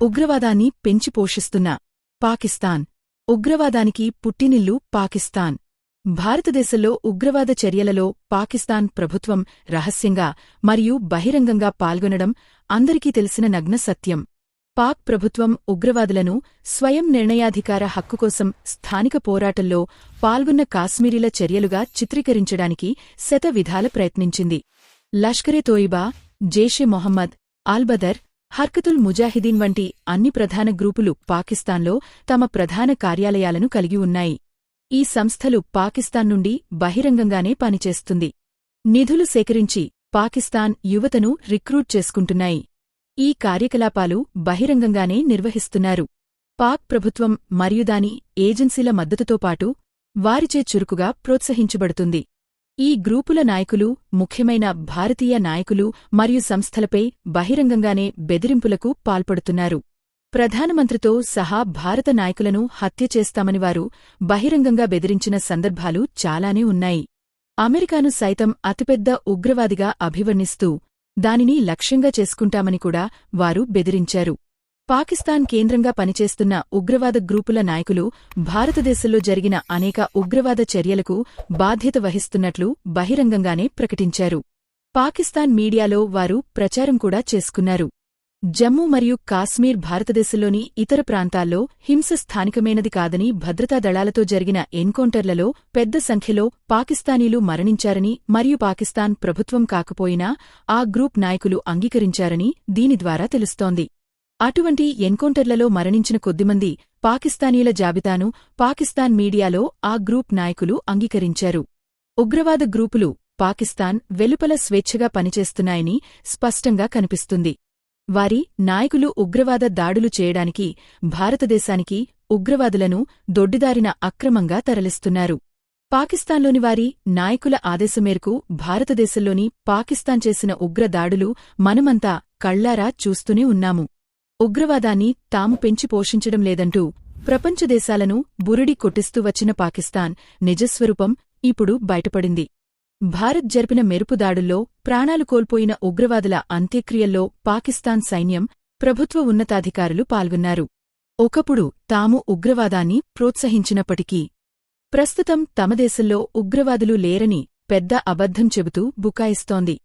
ఉగ్రవాదాన్ని పెంచి పోషిస్తున్న పాకిస్తాన్. ఉగ్రవాదానికి పుట్టినిల్లు పాకిస్తాన్. భారతదేశంలో ఉగ్రవాద చర్యలలో పాకిస్తాన్ ప్రభుత్వం రహస్యంగా మరియు బహిరంగంగా పాల్గొనడం అందరికీ తెలిసిన నగ్న సత్యం. పాక్ ప్రభుత్వం ఉగ్రవాదులను స్వయం నిర్ణయాధికార హక్కు కోసం స్థానిక పోరాటంలో పాల్గొన్న కాశ్మీరీల చర్యలుగా చిత్రీకరించడానికి శతవిధాల ప్రయత్నించింది. లష్కరే తోయిబా, జైషే మొహమ్మద్, అల్-బదర్, హర్కతుల్ ముజాహిదీన్ వంటి అన్ని ప్రధాన గ్రూపులు పాకిస్తాన్లో తమ ప్రధాన కార్యాలయాలను కలిగి ఉన్నాయి. ఈ సంస్థలు పాకిస్తాన్ నుండి బహిరంగంగానే పనిచేస్తుంది. నిధులు సేకరించి పాకిస్తాన్ యువతను రిక్రూట్ చేసుకుంటున్నాయి. ఈ కార్యకలాపాలు బహిరంగంగానే నిర్వహిస్తున్నారు. పాక్ ప్రభుత్వం మరియు దాని ఏజెన్సీల మద్దతుతో పాటు వారిచే చురుకుగా ప్రోత్సహించబడుతుంది. ఈ గ్రూపుల నాయకులు ముఖ్యమైన భారతీయ నాయకులు మరియు సంస్థలపై బహిరంగంగానే బెదిరింపులకు పాల్పడుతున్నారు. ప్రధానమంత్రితో సహా భారత నాయకులను హత్య చేస్తామని వారు బహిరంగంగా బెదిరించిన సందర్భాలు చాలానే ఉన్నాయి. అమెరికాను సైతం అతిపెద్ద ఉగ్రవాదిగా అభివర్ణిస్తూ దానిని లక్ష్యంగా చేసుకుంటామని కూడా వారు బెదిరించారు. పాకిస్తాన్ కేంద్రంగా పనిచేస్తున్న ఉగ్రవాద గ్రూపుల నాయకులు భారతదేశంలో జరిగిన అనేక ఉగ్రవాద చర్యలకు బాధ్యత వహిస్తున్నట్లు బహిరంగంగానే ప్రకటించారు. పాకిస్తాన్ మీడియాలో వారు ప్రచారం కూడా చేసుకున్నారు. జమ్మూ మరియు కాశ్మీర్ భారతదేశంలోని ఇతర ప్రాంతాల్లో హింస స్థానికమైనది కాదని భద్రతా దళాలతో జరిగిన ఎన్కౌంటర్లలో పెద్ద సంఖ్యలో పాకిస్తానీలు మరణించారని మరియు పాకిస్తాన్ ప్రభుత్వం కాకపోయినా ఆ గ్రూప్ నాయకులు అంగీకరించారని దీని ద్వారా తెలుస్తోంది. అటువంటి ఎన్కౌంటర్లలో మరణించిన కొద్దిమంది పాకిస్తానీల జాబితాను పాకిస్తాన్ మీడియాలో ఆ గ్రూప్ నాయకులు అంగీకరించారు. ఉగ్రవాద గ్రూపులు పాకిస్తాన్ వెలుపల స్వేచ్ఛగా పనిచేస్తున్నాయని స్పష్టంగా కనిపిస్తుంది. వారి నాయకులు ఉగ్రవాద దాడులు చేయడానికి భారతదేశానికి ఉగ్రవాదులను దొడ్డిదారిన అక్రమంగా తరలిస్తున్నారు. పాకిస్తాన్లోని వారి నాయకుల ఆదేశమేరకు భారతదేశంలోని పాకిస్తాన్ చేసిన ఉగ్ర దాడులు మనమంతా కళ్లారా చూస్తూనే ఉన్నాము. ఉగ్రవాదాన్ని తాము పెంచి పోషించడం లేదంటూ ప్రపంచ దేశాలను బురిడి కొట్టిస్తూ వచ్చిన పాకిస్తాన్ నిజస్వరూపం ఇప్పుడు బయటపడింది. భారత్ జరిపిన మెరుపు దాడుల్లో ప్రాణాలు కోల్పోయిన ఉగ్రవాదుల అంత్యక్రియల్లో పాకిస్తాన్ సైన్యం, ప్రభుత్వ ఉన్నతాధికారులు పాల్గొన్నారు. ఒకప్పుడు తాము ఉగ్రవాదాన్ని ప్రోత్సహించినప్పటికీ ప్రస్తుతం తమ దేశంలో ఉగ్రవాదులు లేరని పెద్ద అబద్ధం చెబుతూ బుకాయిస్తోంది.